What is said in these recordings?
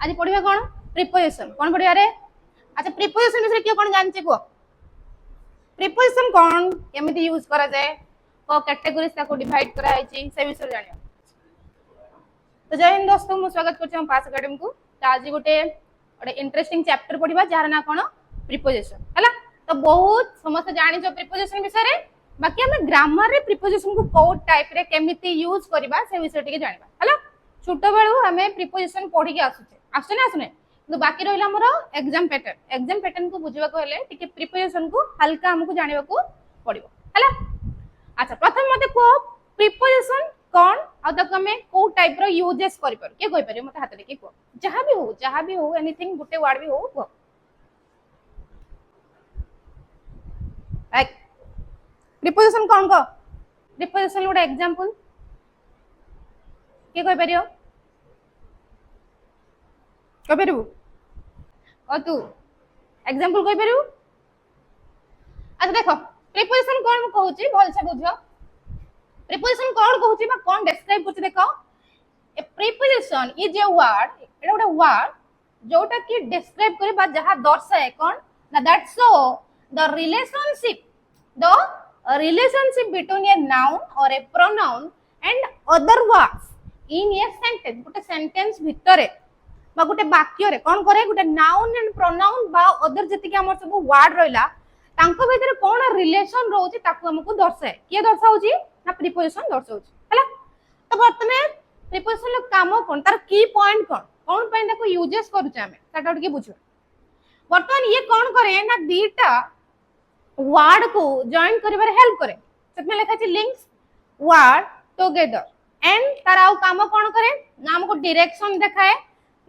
आज पढ़िबा कोन प्रीपोजिशन कोन पढ़िबा रे अच्छा प्रीपोजिशन विषय के कोन जानछि को प्रीपोजिशन कोन केमिति यूज करा जाय को कैटेगरीज ताको डिवाइड करा आइछि से विषय जानियो तो जय हिंद दोस्तों मु स्वागत करछि हम पास एकेडमी को तो आज गोटे इंटरेस्टिंग चैप्टर पढ़िबा जार ना कोन प्रीपोजिशन हला तो बहुत समस्त जानिछो प्रीपोजिशन विषय रे बाकी हम ग्रामर रे प्रीपोजिशन को को टाइप रे केमिति यूज करबा से विषय टिके जानिबा हला छोटो बेलू हमें प्रीपोजिशन पढ़ी के आसुचे ना आसुने तो बाकी रहिला हमर एग्जाम पैटर्न को बुझबा को हेले टिके प्रीपोजिशन को हल्का हमको जानिबा को पड़िबो हला अच्छा प्रथम मते को प्रीपोजिशन कोन आ तक हमें को टाइप रो यूजेस करि पर के कोइ पर मते हाथ देखि को जहां भी हो एनीथिंग गुटे वर्ड भी हो को लाइक प्रीपोजिशन कोन को प्रीपोजिशन गोटे एग्जांपल के कोइ परियो कोइ परबू ओ तू एग्जांपल कोइ परबू अच्छा देखो प्रीपोजिशन कोन कहूची भल से बुझो प्रीपोजिशन कोन कहूची बा कोन डिस्क्राइब करछ देखो ए प्रीपोजिशन इज ए वर्ड एटा गोटे वर्ड जोटा कि डिस्क्राइब करे बा जहां दर्शाए कोन ना that show the relationship between a noun or a pronoun and other words in a sentence गोटे सेंटेंस भितरे बा गोटे वाक्य रे कोन करे गोटे नाउन एंड प्रोनाउन बा अदर जति के हमर सब वर्ड रहला तांको भितरे कोन रिलेशन रहउची ताकू हमकु दर्शाए के दर्शाउची ना प्रीपोजिशन दर्शाउची हला तो बर्तने प्रीपोजिशन लो काम कोन तार की पॉइंट कोन पय ताको यूजेस करूचे हमें ताटा के बुझो बर्तन ये कोन करे ना दीटा वर्ड को जॉइन करिबार हेल्प करे सेमे लिखा छै लिंक्स वर्ड टुगेदर एंड तार आउ काम कोन करे ना हमको डायरेक्शन देखाए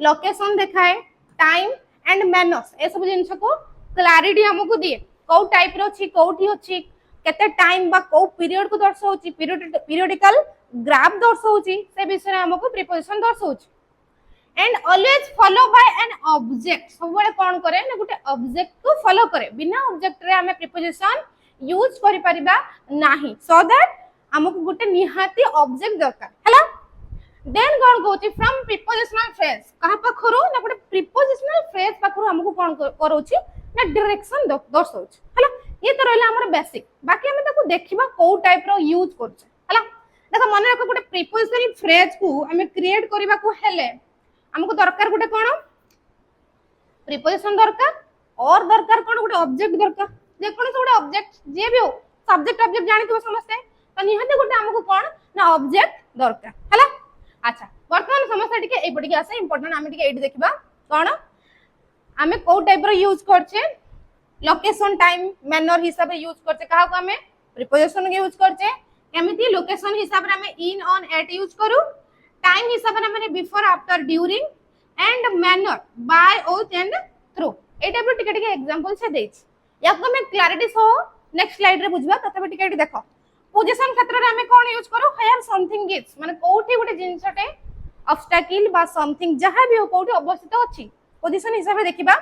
लोकेशन देखाए टाइम एंड मैनर्स ए सब जिंस को क्लैरिटी हमको दिए को टाइप रो छी कोठी अछि केते टाइम बा को पीरियड को दर्शाउची पीरियडिकल ग्राफ दर्शाउची से विषय हमको प्रीपोजिशन दर्शाउची and always follow by an object सब बळे कोन करे ना गुटे ऑब्जेक्ट को फॉलो करे बिना ऑब्जेक्ट रे हमें प्रीपोजिशन यूज करि परिबा नाही सो दैट हमको गुटे निहाती ऑब्जेक्ट दरकार हला देन कोन कहूची फ्रॉम प्रीपोजिशनल फ्रेज कहा पखरु ना गुटे प्रीपोजिशनल फ्रेज पखरु हमको कोन करूची ना डायरेक्शन दर्शाउची हला ये तो रहला हमर बेसिक बाकी हम ताको देखिबा को टाइप रो यूज करछे हला देखो मन रखो गुटे प्रीपोजिशनल फ्रेज को हमें क्रिएट करिबा को हेले हमको दरकार गुटे कोन प्रीपोजिशन दरकार और दरकार कोन गुटे ऑब्जेक्ट दरकार जे कोन से गुटे ऑब्जेक्ट जे भी हो सब्जेक्ट ऑब्जेक्ट जानि तो समझते तो निहाते गुटे हमको कोन ना ऑब्जेक्ट दरकार हला अच्छा वर्तमान समस्या टिके ए पटिके आसे इंपोर्टेंट हम टिके एडी देखिबा कोन हमें को टाइप रो यूज करछे लोकेशन टाइम मैनर हिसाब रे यूज करछे कहा को हमें प्रीपोजिशन के यूज करछे केमिति लोकेशन हिसाब रे हमें इन ऑन एट यूज करू टाइम हिसाब रे माने before after during and manner by oath and through एटा पर टिके टिके एग्जांपल से देछ याको में क्लैरिटी सो नेक्स्ट स्लाइड रे बुझबा तते टिके एटी देखो पोजीशन क्षेत्र रे हमें कोन यूज करू हियर समथिंग इज माने कोठी गुटे जिंसटे ऑब्स्टैकल बा समथिंग जहां भी हो कोठी अवस्थित अछि पोजीशन हिसाब रे देखिबा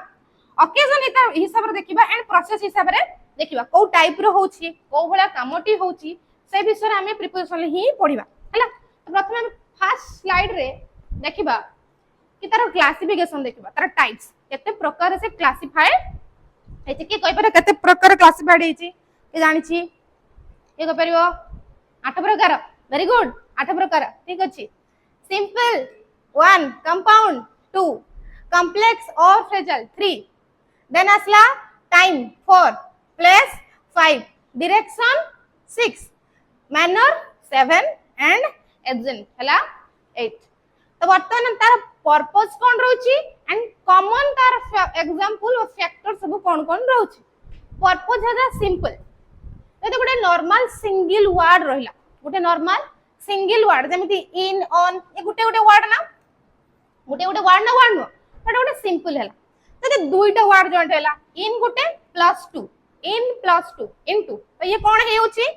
ओकेजन हिसाब रे देखिबा एंड प्रोसेस हिसाब रे देखिबा को टाइप रो होछि को भला कामटी होछि से विषय रे हमें प्रीपोजिशन ही पढिबा हला प्रथमे हम फर्स्ट स्लाइड रे देखिबा कि तार क्लासिफिकेशन देखिबा तार टाइप्स केते प्रकार से क्लासिफाई हेछि कि कहि पर केते प्रकार क्लासिफाइड हेछि के जानि छी ए कहि परिबो 8 प्रकार वेरी गुड 8 प्रकार ठीक अछि सिंपल 1 कंपाउंड 2 कॉम्प्लेक्स और फ्रेजल 3 देन असला time 4 place 5 direction 6 manner 7 and absent हला 8 तो वर्तमान तार पर्पस कोन रहउची एंड कॉमन तार एग्जांपल और फैक्टर सब कोन रहउची पर्पस है सिंपल तो गोटे नॉर्मल सिंगल वर्ड रहिला गोटे नॉर्मल सिंगल वर्ड जेमिति इन ऑन ए गोटे वर्ड ना गोटे वर्ड ना वर्ड नो बट गोटे सिंपल हैला तो दुईटा वर्ड जॉइंट हैला इन गोटे +2 इन +2 इनटू तो ये कोन हेउची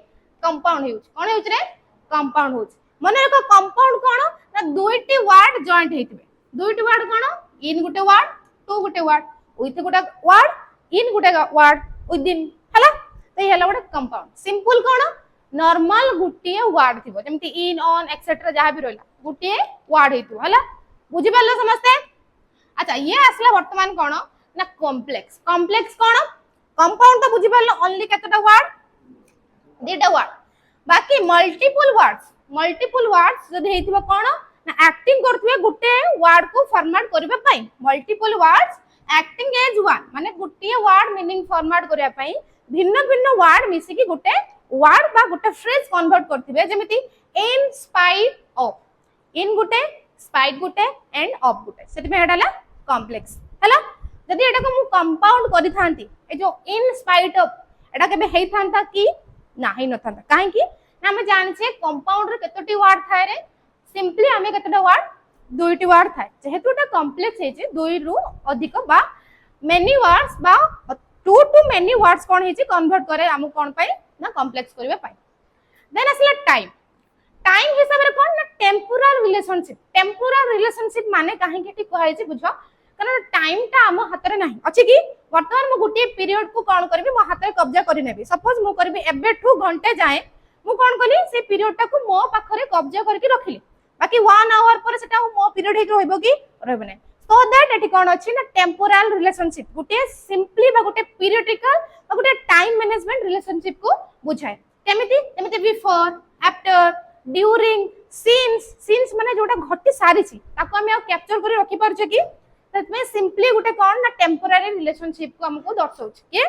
कंपाउंड हेउची कोन हेउची रे कंपाउंड होची मने रखो कंपाउंड कोन ना दुईटी word joint हेतिबे दुईटी word cone in Gute word to Gute word with Gute word in Gute word within हला तो ये हला गुटे कंपाउंड सिंपल कोन नॉर्मल गुटे वर्ड थिबो जेमति इन ऑन एक्सेट्रा जहा भी रहला गुटे वर्ड हेतु हला बुझि पालो समझते अच्छा ये आसला वर्तमान कोन ना कॉम्प्लेक्स कॉम्प्लेक्स कोन कंपाउंड तो बुझी पारलो ओनली केतटा वर्ड दीटा वर्ड बाकी मल्टीपल वर्ड्स जदि हेतिबो कोन ना एक्टिंग करथुवे गुटे वर्ड को फॉर्मेट करबे पई multiple words acting as one माने गुटे वर्ड मीनिंग फॉर्मेट करबे पई भिन्न भिन्न वर्ड मिसी की गुटे वर्ड बा गुटे फ्रेज कन्वर्ट करथिबे जेमिति इन स्पाइट ऑफ इन गुटे स्पाइट गुटे एंड ऑफ गुटे सेति में एडाला कॉम्प्लेक्स हला जदि एटा को मु कंपाउंड करि थांती ए जो इन स्पाइट ऑफ एटा केबे हेइ थांता की ना हेइ न थांता काहे की ना हम जानि छे कंपाउंड रे केतोटी वर्ड थाए रे सिंपली हमें केतोटा वर्ड दुईटी वर्ड थाए जेहेतु एटा कॉम्प्लेक्स हे जे दुई रु अधिक बा मेनी वर्ड्स बा टू टू मेनी वर्ड्स कोन हे जे कन्वर्ट करे हम कोन पाई ना कॉम्प्लेक्स करबे पाई देन असला टाइम हिसाब रे कोन ना टेम्पोरल रिलेशनशिप माने काहे के कहै छै बुझो कारण टाइम ता हम हाथ रे नाही अछि कि वर्तमान मु गुटी पीरियड को कोन करबी मो हाथ रे कब्जा करि नेबी सपोज मु करबी एबे ठू घंटे जाए मु कोन कली से पीरियड ता को मो पाखरे कब्जा करके रखिली बाकी 1 आवर पर सेटा मो पीरियड हे रहबो कि रहबो नै सो दैट एटी कोन अछि ना टेम्पोरल रिलेशनशिप गुटे सिंपली बा गुटे पीरियडिकल बा गुटे टाइम मैनेजमेंट रिलेशनशिप को बुझाए केमिति बिफोर आफ्टर ड्यूरिंग सीन्स माने जोटा घटी सारी छी ताको हम कैप्चर करी रखि पार कि तत में सिंपली गुटे कोन ना टेम्पोररी रिलेशनशिप को हमको दर्शाउ छी के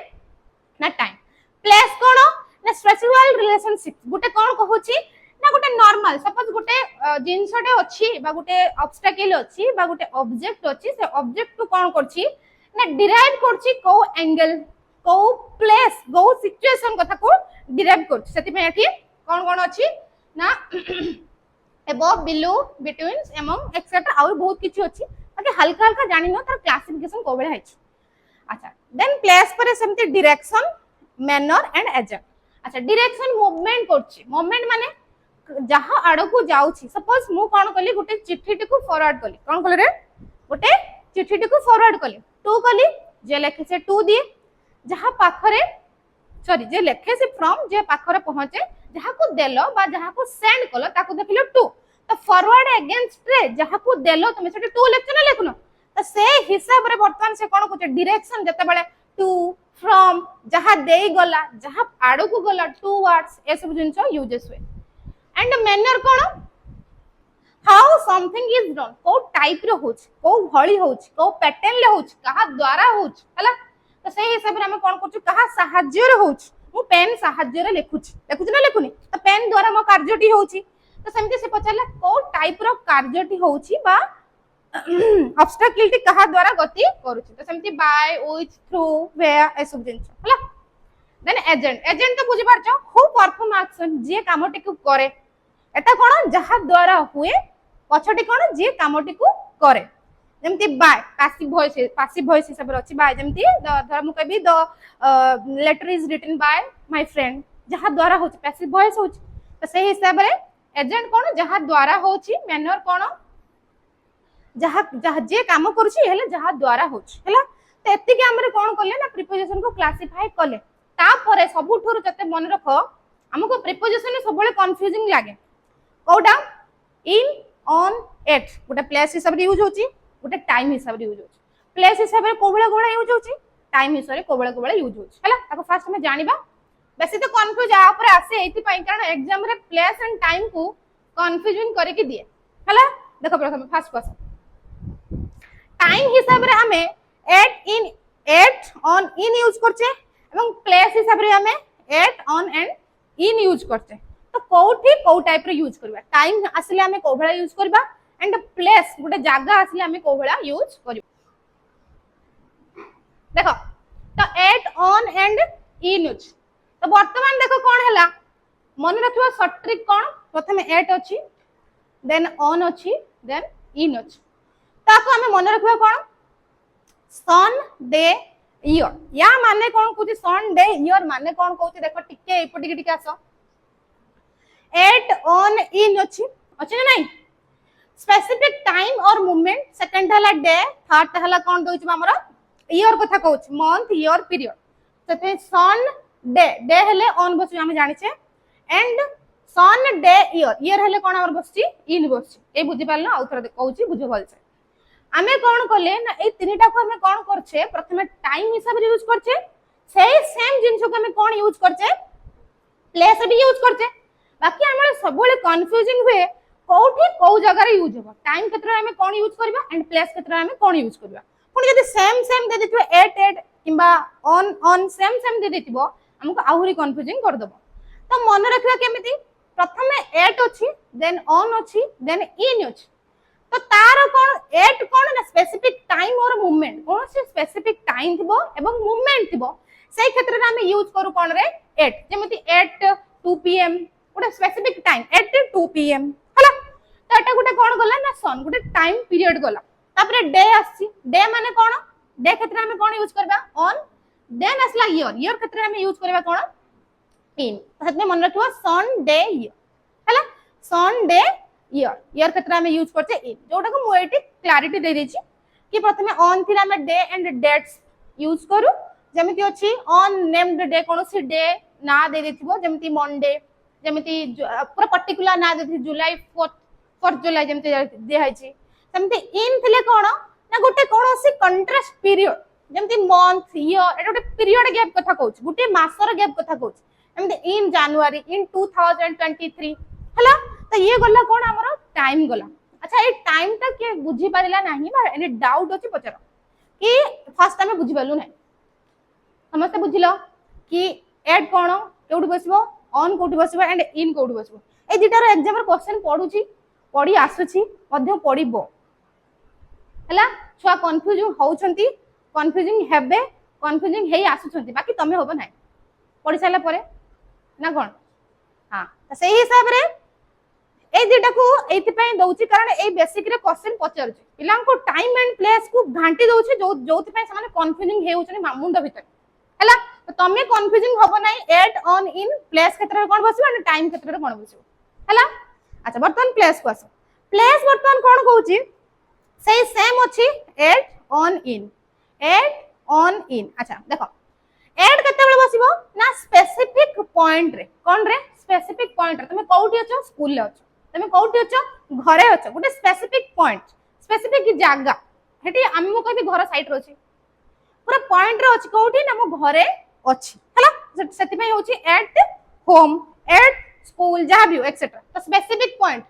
ना टाइम प्लेस कोन ना स्ट्रेचुअल रिलेशनशिप गुटे कोन कहू छी ना गुटे नॉर्मल सपोज गुटे जिंसटे अछि बा गुटे ऑब्स्टेकल अछि बा गुटे ऑब्जेक्ट अछि से ऑब्जेक्ट को कोन करछि ना डिराइव करछि को एंगल को प्लेस को सिचुएशन कथा को डिराइव करछि सेति में एठी कोन अछि ना above below between among etc और बहुत किछि अछि ताकि हल्का हल्का जानि न तार क्लासिफिकेशन को बेले हैछ अच्छा देन प्लेस पर सेमति डायरेक्शन मैनर एंड एजेंट अच्छा डायरेक्शन मूवमेंट करछि मूवमेंट माने जहा आडो को जाउछि सपोज मु कोन कली गुटे चिट्ठी को फॉरवर्ड कली कोन कले रे गुटे चिट्ठी को फॉरवर्ड कली टू कली जे लेखे से टू दिए जहा पाखरे सॉरी जे लेखे से फ्रॉम जे पाखरे पहुंचे जहा को देलो बा जहा को सेंड कलो ताको देखिलो टू तो फॉरवर्ड अगेंस्ट रे जहा को देलो तुम सेटे टू लेखछ ना लेखनो तो से हिसाब रे वर्तमान से कोन कुछ डायरेक्शन जते बेले टू फ्रॉम जहा देई गला जहा आडो को गला टू वर्ड्स ए सब जिंस यूजेस हुए and manner cone how something is done को टाइप रे होछ को भली होछ को पैटर्न ले होछ कहा द्वारा होछ हला तो से हिसाब रे हम कोन करछु कहा सहाय्य रे होछ मु पेन सहाय्य रे लेखुछि ना लेखुनी तो पेन द्वारा मो कार्यटी होछि तो सेमति से पछला को टाइप रो कार्यटी होछि बा ऑब्स्टेकल टी कहा द्वारा गति करूछि तो सेमति बाय विथ थ्रू वेयर ए सब जिंस हला देन एजेंट तो बुझि पारछो हु परफॉर्म एक्शन जे कामटी को करे एटा कोन जहा द्वारा हुए पछटी कोन जे कामटी को करे जेमति बाय पासिव वॉइस हिसाब रे अछि बाय जेमति धर मु कहबी the letter is written by my friend जहा द्वारा होछि पैसिव वॉइस होछि तो से हिसाब रे एजेंट कोन जहा द्वारा होछि मैनर कोन जहा जे काम करूछि हेले जहा द्वारा होछि हैला तो एति के हमरे कोन करले ना प्रीपोजिशन को क्लासिफाई करले ता परे सबुठुर जते मन रखो हमको प्रीपोजिशन सबले कंफ्यूजिंग लागे कोडा इन ऑन एट गोटे प्लेस हिसाब रे यूज होछि गोटे टाइम हिसाब रे यूज होछि प्लेस हिसाब रे कोबेला यूज होछि टाइम हिसाब रे कोबेला यूज होछि हैला ताको फर्स्ट में जानिबा बेसी तो कंफ्यूज आ ऊपर आसे एति पई कारण एग्जाम रे प्लेस एंड टाइम को कंफ्यूजन करे के दिए हैला देखो प्रथम फर्स्ट क्वेश्चन टाइम हिसाब रे हमें एट ऑन इन यूज करछे एवं प्लेस हिसाब रे हमें at on and in use करछे तो कोठी को टाइप रे यूज करबा टाइम आसले हमें कोबेला यूज करबा एंड प्लेस गोटे जगह आसले हमें कोबेला यूज करबा देखो तो at on and in use तो वर्तमान देखो कौन हैला मन रखिबा शॉर्ट ट्रिक कौन प्रथमे एट अछि देन ऑन अछि देन इन अछि ताको हमें मन रखिबा कौन सन डे ईयर या माने कौन कहूची सन डे ईयर माने कौन कहूची देखो टिके एपटी टिके आसो एट ऑन इन अछि ना नहीं स्पेसिफिक टाइम और मूवमेंट सेकंड हला डे थर्ड हला कौन दोछि हमरा ईयर कथा कहूची मंथ ईयर पीरियड तते सन डे डे हेले ऑन बस हम जानि छे and Sunday year year हेले कोन हमर बसची इन बसची ए बुझि पालनो आउ थोड़ा कहूची बुझो भल से आमे कौन कले ना ए तीनटा को हमें कौन करछे प्रथमे टाइम हिसाब रे यूज करछे सेही सेम जिंस को हमें कौन यूज करछे प्लेस भी यूज करछे बाकी हमरे सबले कंफ्यूजिंग हुए कोठी को जगह रे यूज हो टाइम क्षेत्र में हमें कौन यूज करबा एंड प्लेस क्षेत्र में हमें कौन यूज करबा पुनी यदि सेम सेम दे देथिबो 8 8 किबा ऑन सेम सेम दे देथिबो हमको आहुरी कंफ्यूजिंग कर दबो तो मन रखिबा केमिति प्रथमे 8 अछि देन ऑन अछि देन इन अछि तो तार कोन 8 कोन ना स्पेसिफिक टाइम और मूवमेंट कोन से स्पेसिफिक टाइम थिबो एवं मूवमेंट थिबो सेही क्षेत्र रे हम यूज करू कोन रे 8 जेमिति 8 2 pm गोटे स्पेसिफिक टाइम 8 2 pm हला तो एटा गोटे कोन गला ना सन गोटे टाइम पीरियड गला तापरे डे आसी डे माने कोन डे क्षेत्र में कोन यूज करबा ऑन देन असला ईयर क्षेत्र में यूज करबा कोन इन तो हतने मन रखिबो सन डे ईयर हला सन डे ईयर क्षेत्र में यूज करते इन जोटा को मोएटी क्लैरिटी दे देछि कि प्रथमे ऑन थिला में डे एंड डेट्स यूज करू जेमिति अछि ऑन नेम्ड डे कोनोसी डे ना दे देथिबो जेमिति मंडे जेमिति पूरा पर्टिकुलर ना देथि जुलाई 4 जुलाई जेमिति दे हाइछि जेमिति इन थिले कोन ना गोटे कोनोसी कंट्रास्ट पीरियड जेमिति मंथ ईयर एटा गोटे पीरियड गैप कथा कहउछि गोटे मासर गैप कथा कहउछि जेमिति इन जनवरी इन 2023 हला तो ये गला कोन हमर टाइम गला अच्छा ए टाइम तक के बुझी पारिला नाही बा एनी डाउट अछि पचर कि फर्स्ट टाइम बुझी पालु नाही समस्त बुझिलो कि एड कोन केउडी बसिबो ऑन कोउडी बसिबो एंड इन कोउडी बसिबो ए दिटार एग्जाम रे क्वेश्चन पढुची पढी आसुची मध्य पढिबो हला छुआ कंफ्यूजिंग होउछंती कंफ्यूजिंग हेबे कंफ्यूजिंग हेई आसुछंती बाकी तमे होबो नाही पढी साला परे ना कोन हां त सेही हिसाब रे ए दिटा को एथि पय दउची कारण ए बेसिक रे क्वेश्चन पचरची पिलां को टाइम एंड प्लेस को घांटी दउची जोथि पय समान कंफ्यूजिंग हेउछनी मुंड भीतर हला तो तमे कंफ्यूजिंग होबो नाही एट ऑन इन प्लेस क्षेत्र रे कोन बसिबो एंड टाइम क्षेत्र रे कोन बसिबो हला अच्छा बर्तन प्लेस को आसो प्लेस बर्तन कोन कहउची सेही सेम अछि एट ऑन इन अच्छा देखो एट केते बेले बसिबो ना स्पेसिफिक पॉइंट रे कोन रे स्पेसिफिक पॉइंट रे तमे कोउठी अछो स्कूल ले अछो तमे कोउठी अछो घरे अछो गोटे स्पेसिफिक पॉइंट स्पेसिफिक जागा हेटी हमो कहबी घर साइड रे अछि पूरा पॉइंट रे अछि कोउठी ना मो घरे अछि हला सेति पय होछि एट होम एट स्कूल जहा भी एक्सेट्रा तो स्पेसिफिक पॉइंट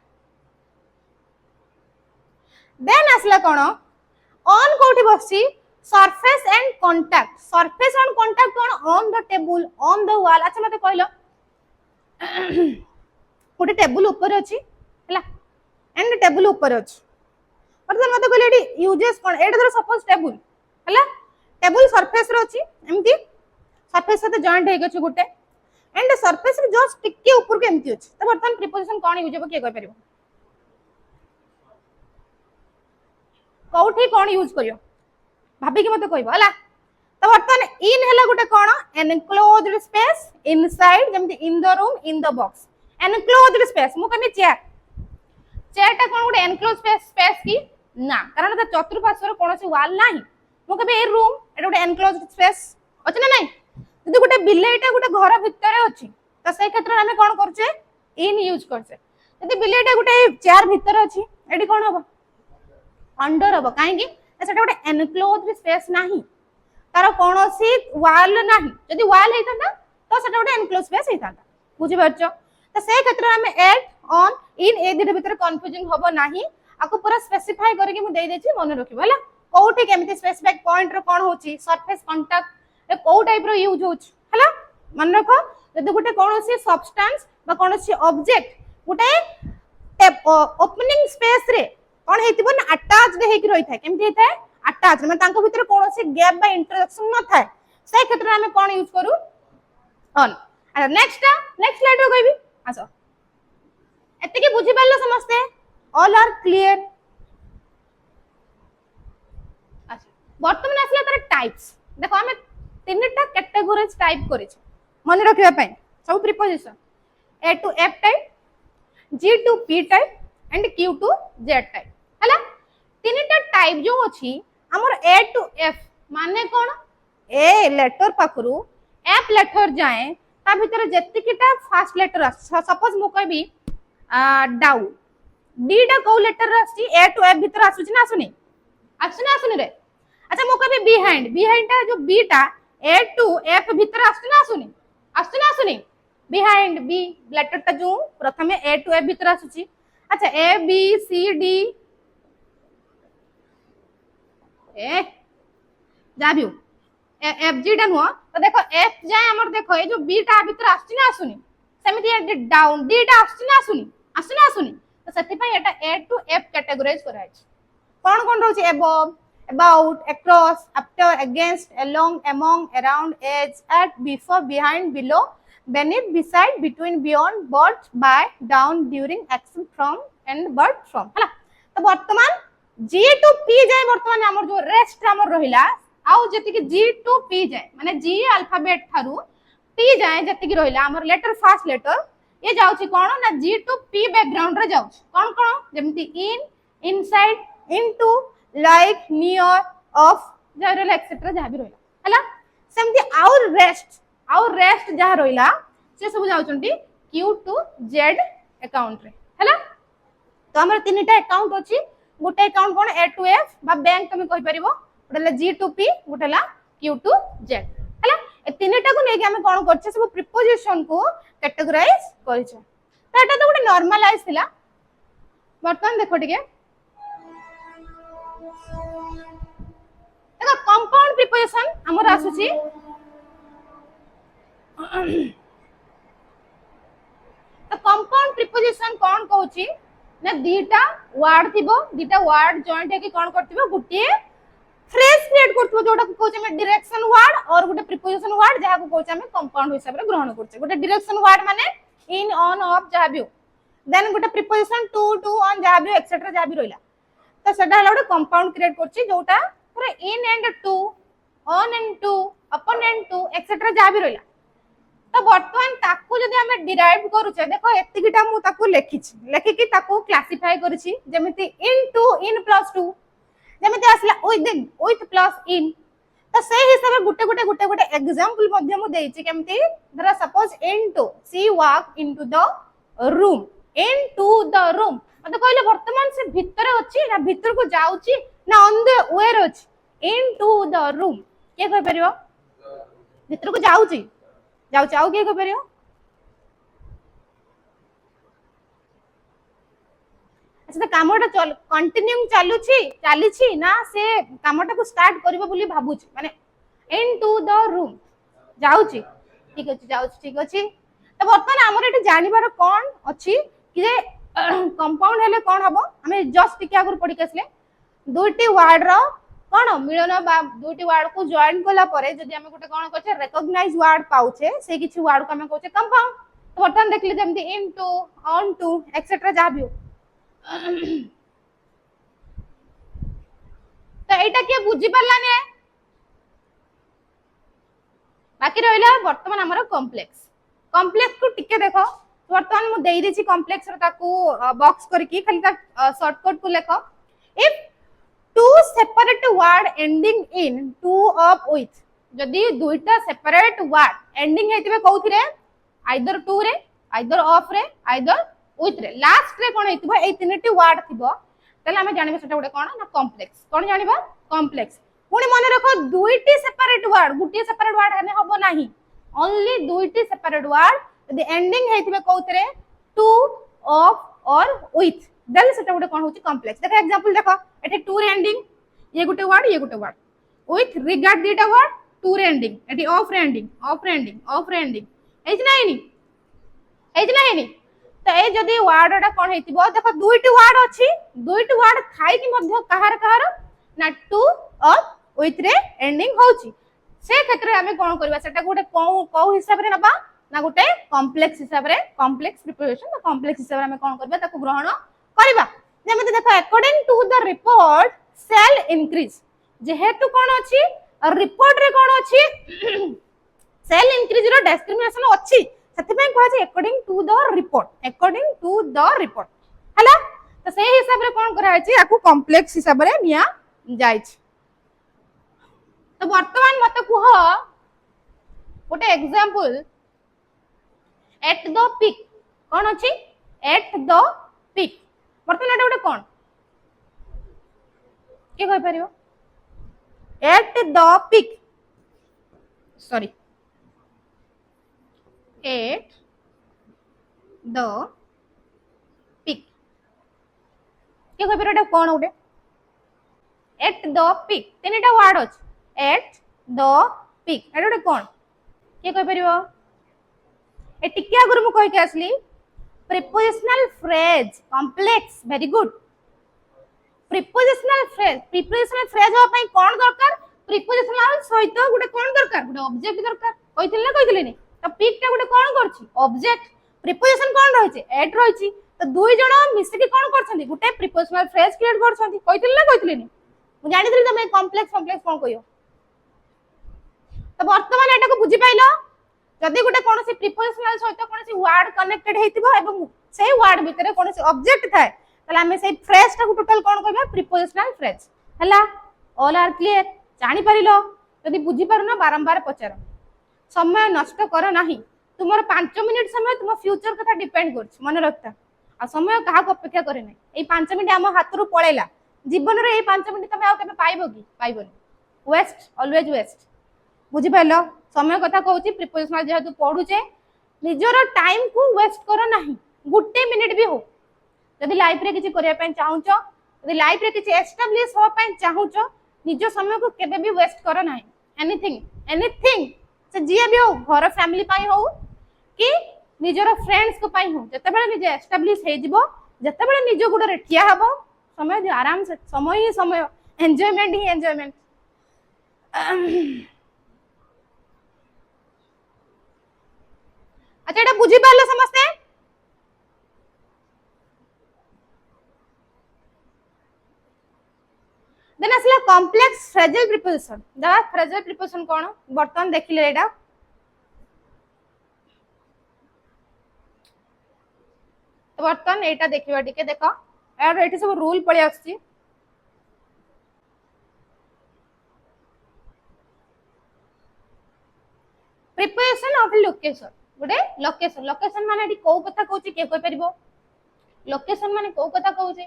देन असला कोन ऑन कोउठी बसि surface and contact cone on the table on the wall अच्छा मते कहलो गोटे टेबल ऊपर अछि हला एंड टेबल ऊपर अछि मतलब मते कहले एडी यूजेस कोन एटा धर सपोज टेबल हला टेबल सरफेस रे अछि एमती सरफेस साथे जॉइंट हे गछ गोटे एंड सरफेस रे जस्ट टिके ऊपर के एमती अछि त बर्तन प्रीपोजिशन कोन यूज होबो के कह परिबो कोठी कोन यूज करियो भाबी के मते कहबो हला तो बर्तन इन हला गोटे कोन एनक्लोज्ड स्पेस इनसाइड जेमति in the room in the box enclosed space मु कमी चेयर टा कोन गोटे एनक्लोज्ड स्पेस की ना कारण त चतुर्पार्श्व कोनोसी वॉल नाही मु कबे ए रूम एटा गोटे एनक्लोज्ड स्पेस अछि ना नाही जदि गोटे बिलेटा गोटे घर भितर अछि त से क्षेत्र हम कोन करछे इन यूज करछे जदि बिलेटा गोटे चेयर भितर अछि एडी कोन हो अंडर हो काहे कि सेटा गोटे एनक्लोज्ड स्पेस नाही तार कोनोसी वॉल नाही जदि वॉल हेता तो सेटा गोटे एनक्लोज्ड स्पेस हेता बुझि परछो त से क्षेत्र हम एट ऑन इन ए दिट भितर कंफ्यूजिंग होबो नाही आको पूरा स्पेसिफाई करके मु दे देछि मन रखिबो हला कोठी केमिति स्पेसिफिक पॉइंट रो कोन होची सरफेस कांटेक्ट ए को टाइप रो यूज होची हला मन रखो जदि गोटे कोनोसी सब्सटेंस बा कोनोसी ऑब्जेक्ट गोटे ओपनिंग स्पेस रे कोन हेतिबो ना अटैच्ड हेकि रही थाए केमिति हेताए अटैच मतलब तांको भीतर कोनोसी गैप बा इंटरेक्शन न थाए से क्षेत्र में कोन यूज करू ऑन अच्छा नेक्स्ट स्लाइड रो कहबी आसो एते के बुझि पालो समझते ऑल आर क्लियर अच्छा वर्तमान आसला तर टाइप्स देखो हमें तीनटा कैटेगरीज टाइप करि छ मन रखिबा पई सब preposition A to F type G to P type and Q to Z type हला तीनटा टाइप जो अछि हमर ए टू एफ माने कोन ए लेटर पाखरु एफ लेटर जाए ता भीतर जत्तिकिटा फर्स्ट लेटर सपोज मु कहबी डाउ डी टा को लेटर आसी ए टू एफ भीतर आसुची ना आसुनी आसुनी आसुनी रे अच्छा मु कहबी बिहाइंड बिहाइंड टा जो बी टा ए टू एफ भीतर आसुनी आसुनी आसुनी आसुनी बिहाइंड बी लेटर टा जो प्रथमे ए टू एफ भीतर आसुची अच्छा A B C D A जा भी एफ जी टा नुह तो देखो एफ जाए हमर देखो ए जो बी टा भीतर आसुची ना आसुनी सेमिति डाउन डी टा आसुची ना आसुनी आसुनी आसुनी तो सेति पई एटा ए टू एफ कैटेगराइज करा है कौन कौन रहउची above about across after against along among around edge at before behind below beneath beside between beyond but by down during action from and but from हला तो वर्तमान G to P जाए वर्तमान हमर जो रेस्ट हमर रहिला आउ जति कि G to P जाए माने G अल्फाबेट थारु P जाए जति कि रहिला हमर लेटर फर्स्ट लेटर ये जाउची कोन ना G to P बैकग्राउंड रे जाउची कोन कोन जेमति in inside into like near of जहरला एक्सेट्रा जहा भी रहला हला सेमति आउर रेस्ट जहा रहला से सब जाउचंती Q to Z अकाउंट रे हला तो हमर तीनटा अकाउंट अछि गोटे account cone A to F बा बैंक तुम कहि परिबो गोटेला G to P गोटेला Q to Z हला ए तीनटा को नेके हम कोन करछे सब प्रीपोजिशन को कैटेगराइज करछे तो एटा तो गोटे नॉर्मलाइज थिला वर्तमान देखो ठीक है देखो कंपाउंड प्रीपोजिशन हमर आसुची तो कंपाउंड प्रीपोजिशन कोन कहूची ना दीटा वर्ड जॉइंट है कि कोन करथिबो गुटिए फ्रेज क्रिएट करथिबो जोटा को कहूचे हम डायरेक्शन वर्ड और गुटे प्रीपोजिशन वर्ड जहा को कहूचे हम कंपाउंड हिसाब रे ग्रहण करछे गुटे डायरेक्शन वर्ड माने इन ऑन ऑफ जहा भी then Gute preposition to on जहा भी एक्सेट्रा जहा भी रहला तो सेटा हला गुटे कंपाउंड क्रिएट करछि जोटा पूरा in and to on and to upon and to etcetera जहा भी रहला तो वर्तमान ताकू जदि हमें डिराइव करूचे देखो एतिकिटा मु ताकू लेखि कि ताकू क्लासिफाई करिछि जेमिति इन प्लस टू जेमिति आसला विथ प्लस इन तो से हिसाब गुटे एग्जांपल मध्य मु देछि केमिति धरा suppose into she walk into the room into the room मते कहले वर्तमान से भीतर अछि ना भीतर को जाउछि ना ऑन द वेयर अछि इनटू द रूम के कह परियो भीतर को जाउछि आउ के कह परियो अच्छा कामटा कंटिन्यू चली ना से कामटा को स्टार्ट करबो बोली भाबुची माने इनटू द रूम जाउची ठीक अछि तो वर्तमान हमर एटी जानिबार कोन अछि कि जे कंपाउंड हेले कोन हबो हमें जस्ट टिके आगुर पढी केसले दुईटी वर्ड रो कोन मिलन बा दुईटी वर्ड को जॉइन कोला परे जदि हमें गुटे कोन कहछे रिकॉग्नाइज वर्ड पाउछे से किछि वर्ड को हमें कहछे कंपाउंड तो वर्तमान देखले जेमति इनटू ऑन टू एक्सेट्रा जा भी तो एटा के बुझी परलाने बाकी रहिला वर्तमान हमर कॉम्प्लेक्स को टिके देखो वर्तमान मु देई देछि कॉम्प्लेक्स रो ताकू बॉक्स करके खाली ता शॉर्टकट को लेखो if two separate word ending in two of with जदि दुईटा सेपरेट वर्ड एंडिंग हेतिबे कोउथिरे आइदर टू रे आइदर ऑफ रे आइदर विथ रे लास्ट रे कोन हेतिबो ए तीनटी वर्ड थिबो तले हमें जानिबे सेटा गुटे कोन ना कॉम्प्लेक्स कोन जानिबो कॉम्प्लेक्स पुनी माने रखो दुईटी सेपरेट वर्ड गुटी सेपरेट वर्ड हने हबो नाही ओनली दुईटी सेपरेट वर्ड यदि एंडिंग हेतिबे कोउथिरे टू ऑफ और विथ देन सेटा गुटे कोन होची कॉम्प्लेक्स देखो एग्जांपल देखो एटे टू रे एंडिंग ये गुटे वर्ड विथ रिगार्ड दीटा वर्ड टू रे एंडिंग एटी ऑफ रे एंडिंग एज नाही तो ए जदी वर्डटा कोन हेतिबो देखो दुईटी वर्ड अछि दुईटी वर्ड थाई कि मध्य कहार ना टू ऑफ विथ रे एंडिंग होची से क्षेत्र में कोन करबा सेटा गुटे को हिसाब रे नबा ना गुटे कॉम्प्लेक्स हिसाब रे कॉम्प्लेक्स प्रिपरेशन तो कॉम्प्लेक्स हिसाब रे हमें कोन करबा ताको ग्रहण करबा जेमते देखो according to the report sale increase जेहेतु कोन अछि रिपोर्ट रे कोन अछि सेल इंक्रीज रो डिस्क्रिमिनेशन अछि सति में कहै छै अकॉर्डिंग टू द रिपोर्ट हला तो से हिसाब रे कोन करा छै आकु कॉम्प्लेक्स हिसाब रे निया जाय छै तो वर्तमान मते कुह गोटे एग्जांपल एट द पीक कोन अछि एट द पीक वर्तमान एटा गोटे कोन के कहि परियो at the peak sorry at the peak के कहि परियो कोन उठे एट द पिक तीनटा वर्ड अछि एट द पिक एटा कोन के कहि परियो ए टिके आगुर मु कहि के असली prepositional phrase complex very good prepositional phrase हो पई कोन दरकार prepositional सहित गुटे कोन दरकार गुटे ऑब्जेक्ट दरकार कहिथिले ना कहिथिले नि तो पिक टा गुटे कोन करछि ऑब्जेक्ट preposition कोन रहै छै एट रहै छै तो दुई जण मिसे के कोन करछन्ती गुटे prepositional phrase क्रिएट करछन्ती कहिथिले ना कहिथिले नि मु जानि दिली तमे कॉम्प्लेक्स कोन कहियो तो वर्तमान एटा को बुझी पाइलो जदि गुटे कोनोसी प्रीपोजिशनल सहित कोनोसी वर्ड कनेक्टेड हेतिबो एवं सेही वर्ड भितरे कोनोसी ऑब्जेक्ट थाए तले हमें सेही फ्रेज टा को टोटल कोन कहबा प्रीपोजिशनल फ्रेज हला ऑल आर क्लियर जानि परिलो जदि बुझी पारुना बारंबार पचार समय नष्ट करो नाही तुमर 5 मिनिट समय तुम फ्यूचर कथा डिपेंड करछ मन रखता आ समय काहा को अपेक्षा करे नै ए 5 मिनिट हम हाथ रु पळेला जीवन रे ए 5 मिनिट तमे आ केबे पाइबो की पाइबोनी वेस्ट ऑलवेज वेस्ट बुझी पाइलो समय कथा कहूची प्रीपोजिशनल जेहेतु पढुचे निजर टाइम को वेस्ट करो नाही गुटे मिनिट भी हो जदि लाइफ रे किछि करिया पय चाहूचो जदि लाइफ रे किछि एस्टैब्लिश हो पय चाहूचो निज समय को केबे भी वेस्ट करो नाही एनीथिंग से जिए भी हो घर फैमिली पय हो कि निजर फ्रेंड्स को पय हो जते बेले निजे एस्टैब्लिश हे जिवो जते बेले निज गुड रे ठिया हबो समय दि आराम से समय ही समय एन्जॉयमेंट ही एन्जॉयमेंट अच्छा एटा बुझी पाले समझते देन असला कॉम्प्लेक्स फ्रेजल प्रीपोजिशन दा फ्रेजल प्रीपोजिशन कोन बर्तन देखिले एटा तो बर्तन एटा देखिबा टिके देखो और एठी सब रूल पळे आछि प्रीपोजिशन ऑफ लोकेशन गुडे लोकेशन माने एठी को कथा कहूची के कोइ परिबो लोकेशन माने को कथा कहूची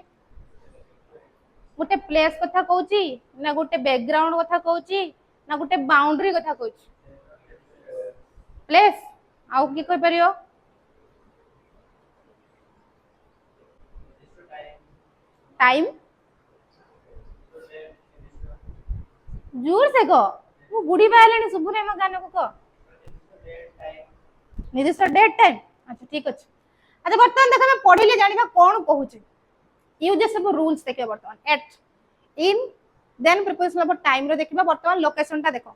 गुटे प्लेस कथा कहूची ना गुटे बैकग्राउंड कथा कहूची ना गुटे बाउंड्री कथा कहूची प्लेस आउ की कोइ परियो टाइम जोर से को मु बुढ़ी बालेनी सुबुरे म गाना को निर्दिष्ट डेट टाइम अच्छा ठीक अछि अच्छा बर्तमान देखा मैं पढिले जानिबा कोन कहूची यूजेस ऑफ रूल्स देखे बर्तमान at in then preposition of time रो देखिबा बर्तमान लोकेशन ता देखो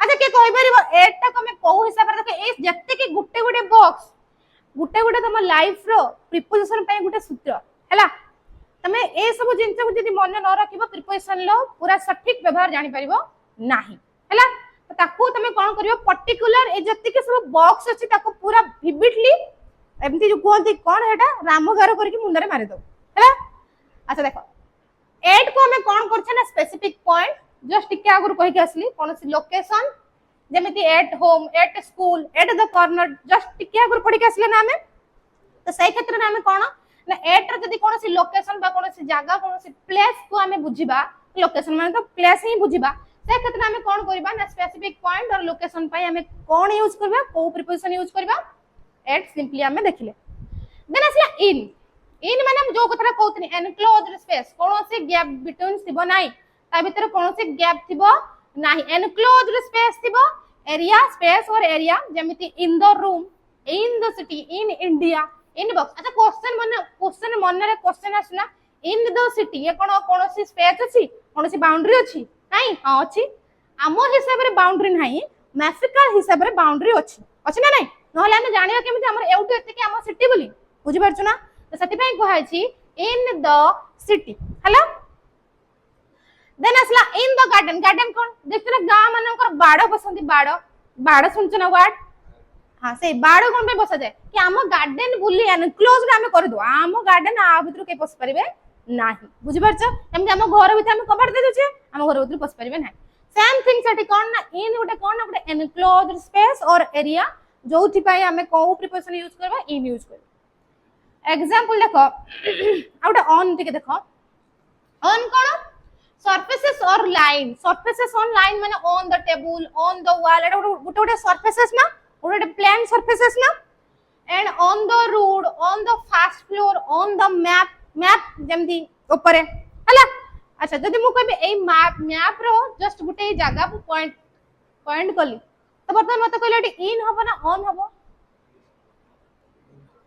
अच्छा के कहि परिबो एट ता कमे को हिसाब रे देखो ए जत्ते के गुटे गुटे तम लाइफ रो प्रीपोजिशन पय गुटे सूत्र हैला तमे ए सब जिंस को जदी मन न रखिबो प्रीपोजिशन लो पूरा सटीक व्यवहार जानि परिबो नाही हैला तो ताकू तमे कोन करियो पर्टिकुलर ए जत्ते के सब बॉक्स अछि ताकू पूरा विविडली एमती जो कोनती कोन हेटा रामगार करके मुंडरे मारि दो हैला अच्छा देखो एट को हमें कोन करछ ना स्पेसिफिक पॉइंट जस्ट टिके आगुर कहि के असली कोनसी लोकेशन जेमिति at home at school at the corner just टिके आगुर पढि के असले ना हमें तो सही क्षेत्र में हमें कोन ना एट रे जदी कोनसी लोकेशन बा कोनसी जगह कोनसी प्लेस को हमें बुझिबा लोकेशन माने तो प्लेस ही बुझिबा से क्षेत्र में कोन करबा ना स्पेसिफिक पॉइंट और लोकेशन पय हमें कोन यूज करबा को प्रीपोजिशन यूज करबा एट सिंपली हमें देखिले देन असला इन माने जो कथा कहतनी एनक्लोज्ड स्पेस कोनोसी गैप बिटवीन थिबो नाही ता भीतर कोनोसी गैप थिबो नाही एनक्लोज्ड स्पेस थिबो एरिया स्पेस और एरिया जेमिति in the room in the city in India in box अच्छा क्वेश्चन मन रे क्वेश्चन आसना इन द सिटी ये कोनोसी स्पेस अछि कोनोसी बाउंड्री अछि नाही हां अछि आमो हिसाब रे बाउंड्री नाही मैथ्रिकल हिसाब रे बाउंड्री अछि ना नाही नहले हम जानिया केमिति हमर एउटे एते कि हमर सिटी बोली बुझि परछु ना तो सती पय कहै छी इन द सिटी हेलो देन असला इन द गार्डन कोन देखतरा गां मानकर बाड़ बसंती बाड़ सुनछ ना वर्ड हां से बाड़ कोन पे बसा जाय कि हम गार्डन बुली एनक्लोज्ड हम कर दो हम गार्डन आ भीतर के पस परिबे नाही बुझि परछ एमति हम घर भीतर हम कवर दे देछे हम घर भीतर पस परिबे नाही सेम थिंग सटी कोन ना इन गुटे एनक्लोज्ड स्पेस और एरिया जोथि पय हमें को प्रीपोजिशन यूज करबा इन यूज करबा एग्जांपल देखो आउटा ऑन टिके देखो on cone surfaces or line, surfaces on line माने on the table, on the wall, एटा गोटे surfaces ना, गोटे plain surfaces ना, and on the road, on the first floor, on the map जेमती ऊपर है हला। अच्छा जदि मु कहबे ए मैप रो जस्ट गोटे जगह को पॉइंट कली तो बर्तमान मत कहले एटी इन हबो ना ऑन हबो।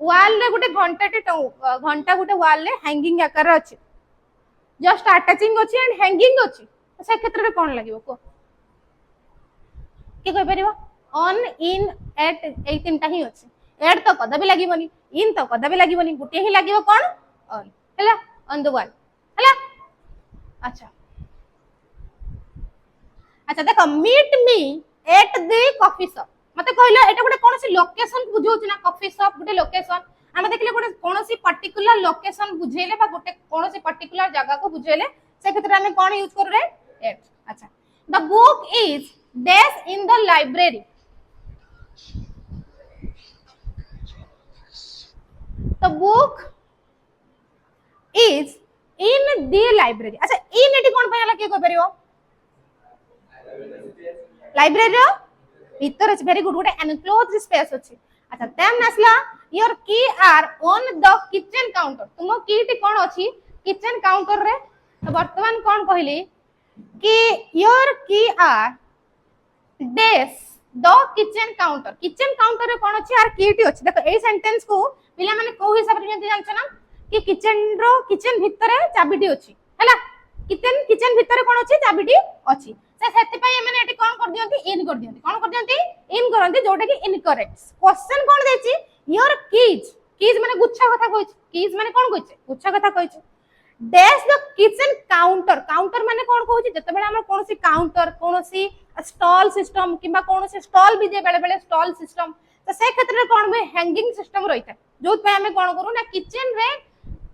वॉल रे गोटे घंटा गोटे वॉल रे हैंगिंग आकार अछि, जस्ट अटैचिंग अछि एंड हैंगिंग अछि, से क्षेत्र रे कोन लागिवो को के कहि परिबो ऑन इन एट ए तीनटा ही अछि। एट तो कदा भी लागिबोनी, इन तो कदा भी लागिबोनी, गुटे ही लागिवो कोन ऑन हैला ऑन द वॉल हैला। अच्छा अच्छा देखो meet me at the coffee shop मते कहलो एटा गोटे कोनसी लोकेशन बुझौछ ना, कॉफी शॉप गोटे लोकेशन हम देखले गोटे कोनसी पर्टिकुलर लोकेशन बुझेले बा गोटे कोनसी पर्टिकुलर जगह को बुझेले से क्षेत्र में कोन यूज करू रे एट। अच्छा the book is dash in the library, the book is in the library. अच्छा इन एटी कोन पयला के कह परियो लाइब्रेरी रो भीतर अछि, वेरी गुड, गोटे एनक्लोज्ड स्पेस अछि। अच्छा देन नसला your keys are on the kitchen counter, तुम की टी कोन अछि किचन काउंटर रे। तो वर्तमान कोन कहली कि your keys are dash the kitchen counter, kitchen counter रे कोन अछि आर की टी अछि। देखो ए सेंटेंस को पिला माने को हिसाब रे जंती जानछ ना कि किचन भितर चाबिटी अछि हैला, किचन भितर कोन अछि चाबिटी अछि, से सेति पय माने एटी कोन कर दियंती इन कर दियंती, कोन कर दियंती इन करंती, जोटा कि इनकरेक्ट। क्वेश्चन कोन देछि योर कीज माने गुच्छा कथा कहै छै, कीज माने कोन कहै छै गुच्छा कथा कहै छै। Dash the kitchen counter, counter माने कोन कहै छै जते बेले हमर कोनोसी काउंटर कोनोसी स्टॉल सिस्टम किबा कोनोसी स्टॉल भी जे बेले बेले स्टॉल सिस्टम तो से क्षेत्र रे कोन में हैंगिंग सिस्टम रहिता, जो पे हमें कोन करू ना किचन रे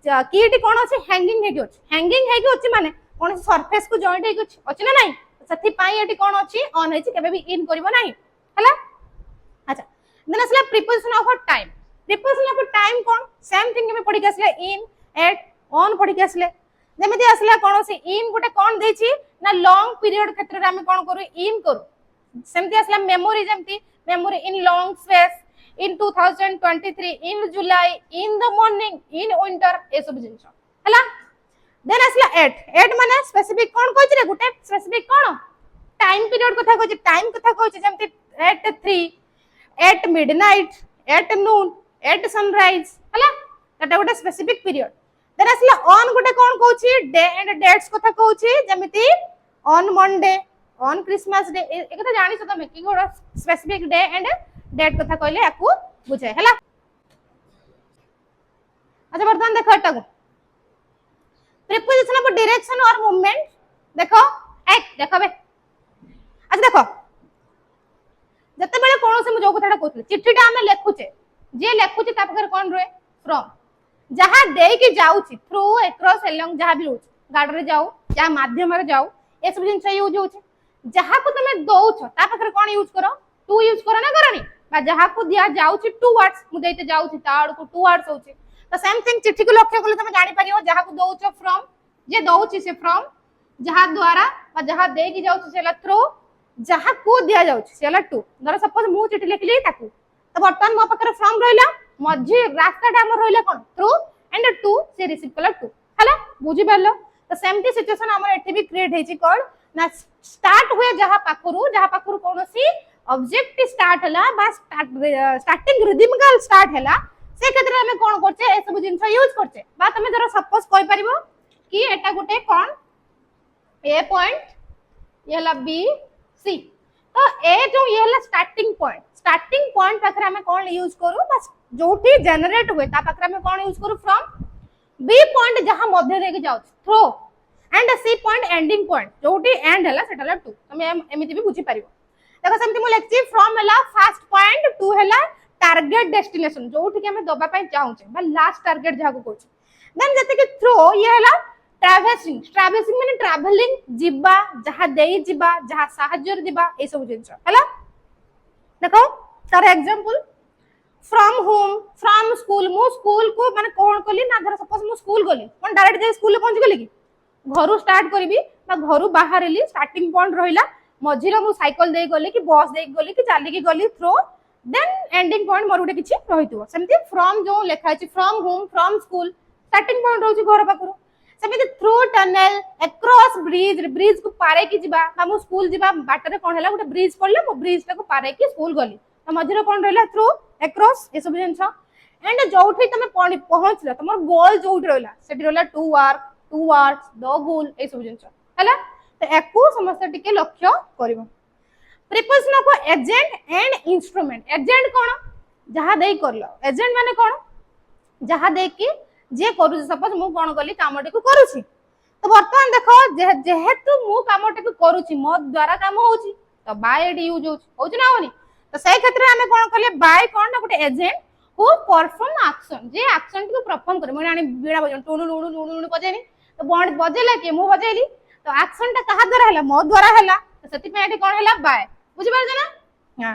कीटी कोन अछि हैंगिंग हेगी अछि, हैंगिंग हेगी अछि माने कोन सरफेस को जॉइंट हेगी अछि ना नाही, सथि पाई एटी कोन अछि ऑन हेछि, केबे भी इन करिवो नाही हला। अच्छा देन असला preposition of time, preposition of time cone same thing में पढि के असला इन एट ऑन पढि के असले जेमिति असला कोन से इन गोटे कोन देछि ना लॉन्ग पीरियड क्षेत्र रे हम कोन करू इन करू, सेमिति असला मेमोरी जेमिति memory in long space in 2023 in July in the morning in winter ए सब जिंस हला। देन असला एट माने स्पेसिफिक कोन कहै रे गुटे स्पेसिफिक कोन टाइम पीरियड कथा कहै, टाइम कथा कहै जेमति at 3 at midnight at noon at sunrise हला, एटा गुटे स्पेसिफिक पीरियड। देन असला ऑन गुटे कोन कहै डे एंड डेट्स कथा कहै जेमति on Monday on Christmas day ए कथा जानि छ तमे कि गोडा स्पेसिफिक डे एंड डेट कथा कहले याकू बुझे हला। अच्छा बर्तमान देखो एटा को प्रीपोजिशन ऑफ डायरेक्शन और मूवमेंट देखो देखो बे। अच्छा देखो जते बेले कोन से मु जो कथाटा कहथि चिट्ठीटा हमें लेखुचे जे लेखुचे ता पकर कोन रहे फ्रॉम, जहां दे के जाउची थ्रू अक्रॉस एलोंग जहां भी होछ गाड़ी रे जाऊ या माध्यम रे जाऊ ए सब जिंस यूज होछ, जहां को तमे दोउछ ता पकर कोन यूज करो टू यूज करो ना करनी बा जहां को दिया जाउची टू वर्ड्स मु देते जाउची ताड़ को टू वर्ड्स होची। तो सेम थिंग चिट्ठी को लक्ष्य करले तमे जानि परियो जहां को दोउछ फ्रॉम, जे दोउची से फ्रॉम, जहां द्वारा बा जहां दे के जाउची सेला थ्रू, जहां को दिया जाउची सेला टू। धर सपोज मु चिट्ठी लिखली ताकू तो बर्तमान मो पकर फ्रॉम रहला मझी रास्ता हमर रहला कोन थ्रू एंड टू से रिसीव कला टू हला बुझी परलो। तो सेम ती सिचुएशन हमर एठी भी क्रिएट हेची कोन ना स्टार्ट हुए जहां पाखरु कोनोसी ऑब्जेक्ट स्टार्ट हला बा स्टार्टिंग रिदमिकल स्टार्ट हला से क्षेत्र में कोन करछे ए सब जिंस यूज करछे बा तमे जरा सपोज कहि परिबो कि एटा गुटे कोन ए पॉइंट ये हला बी सी। तो ए जो ये हला स्टार्टिंग पॉइंट पाखरे हमें कोन यूज करू बस जोठी जनरेट हुए ता पाखरे हमें कोन यूज करू फ्रॉम, बी पॉइंट जहां मध्य देके जाउ through and C point ending point जोठी एंड हला सेटला टू। तमे एमिति भी बुझी परिबो देखो सेमति मु लेखछि फ्रॉम हला फर्स्ट पॉइंट टू हला टारगेट डेस्टिनेशन जोठी के हमें दबा पय चाहू छे बा लास्ट टारगेट जहां को कहछि। देन जते कि थ्रू ये हला ट्रैवलिंग माने ट्रैवलिंग जिबा जहां देई जिबा जहां सहाय्य जिबा ए सब जिंस हला। देखो for example from home from school, मु स्कूल को माने कोन कली ना धर सपोज मु स्कूल गली कोन डायरेक्ट जे स्कूल पहुंच गली कि घर स्टार्ट करी घर बाहर स्टार्टिंग पॉइंट रहा मझीर मु साइकिल दे गली कि बस दे गली कि चलिकी गली थ्रो देन एंडिंग पॉइंट मोर गोटे किसी रही सेमती फ्रॉम जो लिखा है from home from school starting point रोची घर पाखु सेमती through tunnel across bridge bridge को पारे की जिबा मु स्कूल जिबा बाटर कौन है गोटे ब्रिज पड़े मु ब्रिज टाक पारे की स्कूल गली तो मझीर कौन रहा थ्रू अक्रॉस ये सब जिन एंड जो तुम पहुंच तुम गोल जो रहा से रहा टू आवर्स द गोल ये सब जिन तो एकू समस्त टिके लक्ष्य करिवो preposition of agent and instrument agent कौन जहा दे करलो एजेंट माने कौन जहा दे कि जे करू सपोज मु कोन गली कामटी को करूची तो वर्तमान देखो जेहेतु मु कामटी को करूची मो द्वारा काम होची तो बाय एडी यूज होची ना होनी तो सही क्षेत्र में हमें कोन करले बाय कोन ना गोटे agent who perform action J action को परफॉर्म करे माने बीड़ा बजन टुनु लुनु लुनु लुनु बजेनी तो बॉन्ड बजेला के मु बजेली तो एक्शन टा कहा द्वारा हला मो द्वारा हला तो सेति पे एटी कोन हला बाय बुझि पार ना हां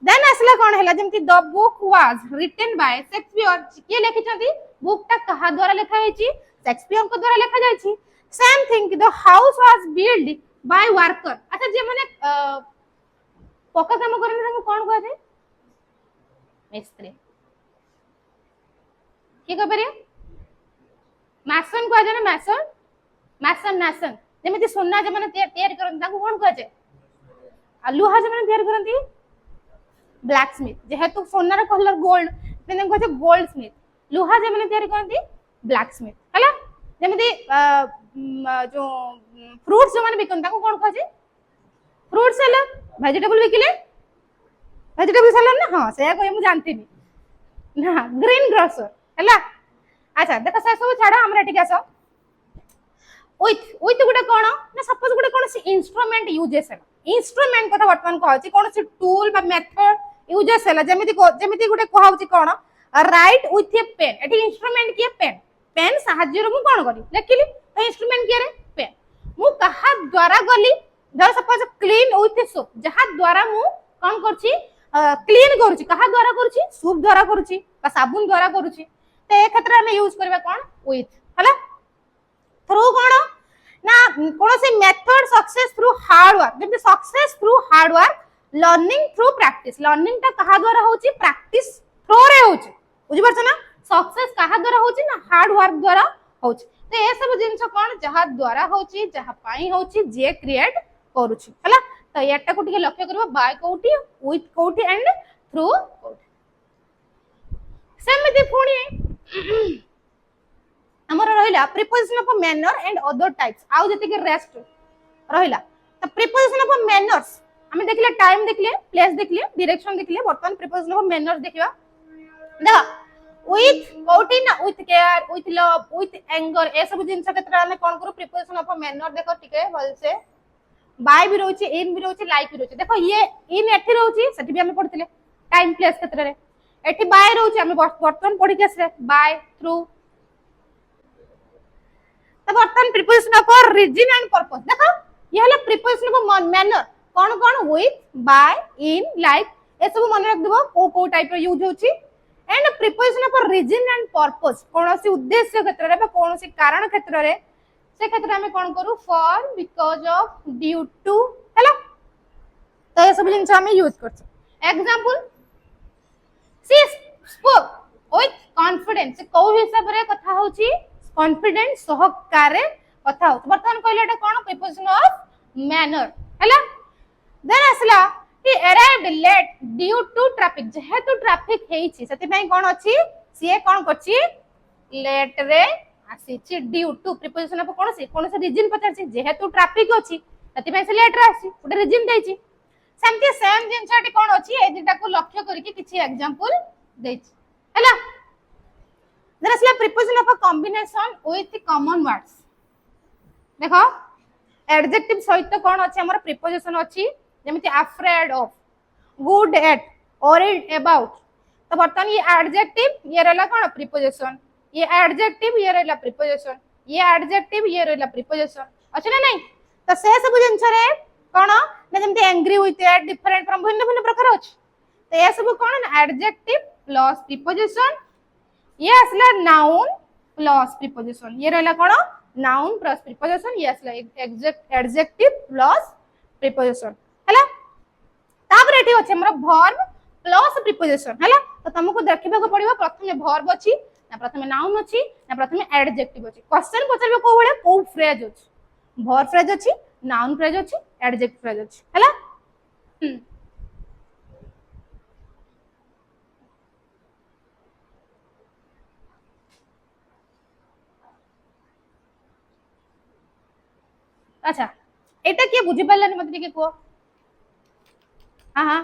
देन असला कोन हला जेमति the book was written by Shakespeare के लिखि छथि बुक टा कहा द्वारा लिखा हेछि शेक्सपियर को द्वारा लिखा जाय छि same thing the house was build by worker अच्छा जे माने पक्का काम करने ताको कोन कहै छै मिस्त्री की कह परिया मैसन को जाने मैसन मैसन मैसन जेमिति सोना जे माने तैयार करन ताको कोन कहै छै आ लोहा जे माने तैयार करंती ब्लैक स्मिथ जेहेतु सोनार कलर गोल्ड तेने कहै छै गोल्ड स्मिथ लोहा जे माने तैयार करंती ब्लैक स्मिथ हला जेमिति जो फ्रूट्स जो माने बिकन ताको कोन कहै छै फ्रूट सेलर वेजिटेबल बिकले वेजिटेबल सेलर ना हां से कोइ मु जानती नहीं ना ग्रीन ग्रोसर हला अच्छा देखो से सब छाड़ा हमरा ठीक आसो with गुटे कोन ना सपोज गुटे कोन सी इंस्ट्रूमेंट यूजेस है इंस्ट्रूमेंट कथा वर्तमान कहछि कोन सी टूल बा मेथड यूजेस है जेमिति गुटे कहउछि कोन राइट विथ ए पेन एठी इंस्ट्रूमेंट के पेन पेन सहाଯ୍य रो मु कोन करी लिखिली तो इंस्ट्रूमेंट के रे पेन मु कहा द्वारा गली धर सपोज क्लीन विथ सोप जहा द्वारा मु कोन करछि क्लीन करछि कहा द्वारा करछि सोप द्वारा करछि बा साबुन द्वारा करछि तो ए क्षेत्र में यूज करबा कोन विथ हला थ्रू कोन ना कोन से method success through hard work जब success through hard work learning through practice learning ता कहा द्वारा होची प्रैक्टिस थ्रू रे होची बुझि परछ ना सक्सेस कहा द्वारा होची ना हार्ड वर्क द्वारा होची तो ए सब जिंस कोन जहा द्वारा होची जहा पाई होची जे क्रिएट करूची हला तो याटा को टिके लक्ष्य करबा बाय कोठी विथ कोठी एंड थ्रू कोठी सेमिति पुणी हमर रहिला preposition of manner and other types आउ जति के रेस्ट रहिला तो प्रीपोजिशन ऑफ मैनर्स हमें देखले टाइम देखले प्लेस देखले डायरेक्शन देखले वर्तमान प्रीपोजिशन ऑफ मैनर्स देखिबा देखा विथ कोठी ना with care with love with anger ए सब जिंस केतरा ने कोन करू प्रीपोजिशन ऑफ मैनर देखो टिके भल से बाय भी रहउची इन भी रहउची लाइक भी रहउची देखो ये इन एठी रहउची सेठी भी हमें पढ़थिले टाइम प्लेस क्षेत्र रे एठी बाय रहउची हमें वर्तमान पढ़ी के आसे बाय थ्रू तो वर्तमान preposition of reason and purpose देखो ये हला प्रीपोजिशन ऑफ मैनर कोन कोन विथ बाय इन लाइक ए सब मन रख देबो को टाइप रो यूज होची and preposition of reason and purpose कोनोसी उद्देश्य क्षेत्र रे बा कोनोसी कारण क्षेत्र रे से क्षेत्र में कोन करू for because of due to हेलो तो ये सब जिंस हम यूज करछ example she spoke with confidence को हिसाब रे कथा होची कॉन्फिडेंट सहकारे कथा हो वर्तमान कहले एटा कोन प्रीपोजिशन ऑफ मैनर हैला देन असला he arrived late due to traffic जेहेतु ट्रैफिक हेछि सेति पई कोन अछि सीए कोन करछि लेट रे आसी छि ड्यू टू प्रीपोजिशन ऑफ कोन से रीजन पचार छि जेहेतु ट्रैफिक अछि सेति पई से लेट रे आसी उडे रीजन दै छि सेमति सेम जिंसटी कोन अछि ए दिटा को लक्ष्य करी कि किछि एग्जांपल दै छि हैला देयर असला preposition of a combination with common words देखो एडजेक्टिव सहित कोन अछि हमर प्रीपोजिशन अछि जेमिति afraid of good at worried about तो बर्तन ये एडजेक्टिव ये रहला कोन प्रीपोजिशन ये एडजेक्टिव ये रहला प्रीपोजिशन ये एडजेक्टिव ये रहला प्रीपोजिशन अछि ना नहीं तो से सब जिंस रे कोन ना जेमिति एंग्री विथ एट डिफरेंट फ्रॉम भिन्न भिन्न प्रकार अछि तो ये सब कोन एडजेक्टिव प्लस प्रीपोजिशन ये असला नाउन प्लस प्रीपोजिशन ये रहला कोन नाउन प्लस प्रीपोजिशन यस एडजेक्टिव प्लस प्रीपोजिशन हैला तापर एठी अछि हमर वर्ब प्लस प्रीपोजिशन हैला तो तुमको देखिबा को पड़िबो प्रथमे वर्ब अछि ना प्रथमे नाउन अछि ना प्रथमे एडजेक्टिव अछि क्वेश्चन पचारबे को बळे को फ्रेज अछि वर्ब फ्रेज अछि नाउन फ्रेज अछि एडजेक्टिव फ्रेज अछि हैला अच्छा एटा के बुझि पालनी मते टिके को हां हां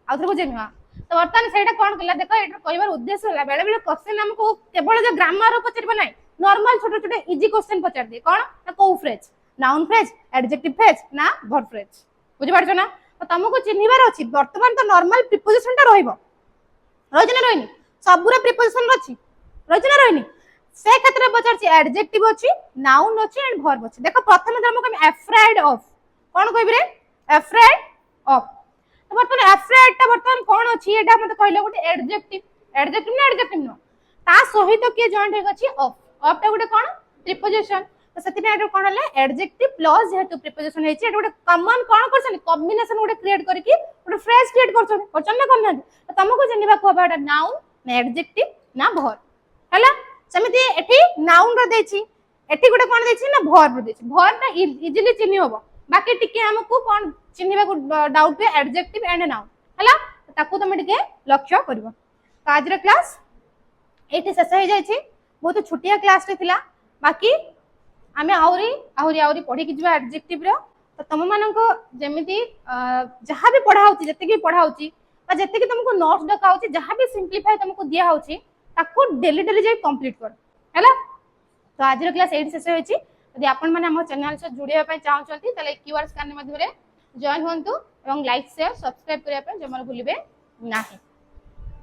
आउथरे बुझेमी हां तो वर्तमान सेटा कोन कला देखो एटा कहबार उद्देश्य होला बेले बेले क्वेश्चन हमको केवल जे ग्रामर पचारबा नै नॉर्मल छोटे छोटे इजी क्वेश्चन पचार दे कोन ना को phrase noun phrase adjective phrase ना वर्ब फ्रेज बुझि पारछो ना तो तुमको चिन्हिबार अछि वर्तमान तो नॉर्मल प्रीपोजिशन ता रहइबो रहिना रहइनी सबुरा प्रीपोजिशन अछि रहिना रहइनी से क्षेत्र पचार छी एडजेक्टिव अछि नाउन अछि एंड वर्ब अछि देखो प्रथम हम कम अफ्रेड ऑफ कोन कहबी रे अफ्रेड ऑफ तो बर्तमान अफ्रेड ता बर्तमान कोन अछि एटा मते कहले गोटे एडजेक्टिव ना एडजेक्टिव नो ता सहित के जॉइंट हे अछि ऑफ ऑफ ता गोटे कोन प्रीपोजिशन तो सेति एटा कोन हले एडजेक्टिव प्लस जेहेतु प्रीपोजिशन हेछि एटा गोटे कॉमन कोन करछन कॉम्बिनेशन गोटे क्रिएट करके गोटे फ्रेज क्रिएट करछन ना करना तो तुमको जनिबा को बाटा नाउन ना एडजेक्टिव ना वर्ब हला सेमिति एठी नाउन रो देछि एठी गोटे कोन देछि ना वर्ब रो देछि वर्ब ता इजीली चिन्हि होबो बाकी टिके हमकु कोन चिन्हिबा को डाउट पे एडजेक्टिव एंड नाउन हला ताकू तमे टिके लक्ष्य करबो तो आज रे क्लास एठी शेष हो जायछि बहुत छोटिया क्लास रे थिला बाकी आमे आउरी पढी कि जिबा एडजेक्टिव रो तो तम मानको जेमिति जहां भी पढा होछि जते कि पढा होछि बा जते कि तुमको नोट्स डका होछि जहां भी सिंपलीफाई तुमको दिया होछि ताको डेली डेली जाई कंप्लीट कर हैला तो आज रो क्लास एठी शेष होइछि यदि आपण माने हमर चैनल से जुड़िया पय चाहउछंती तले क्यूआर स्कैन माध्यम रे जॉइन होंतु एवं लाइक शेयर सब्सक्राइब करिया पय जमर भूलिबे नाही।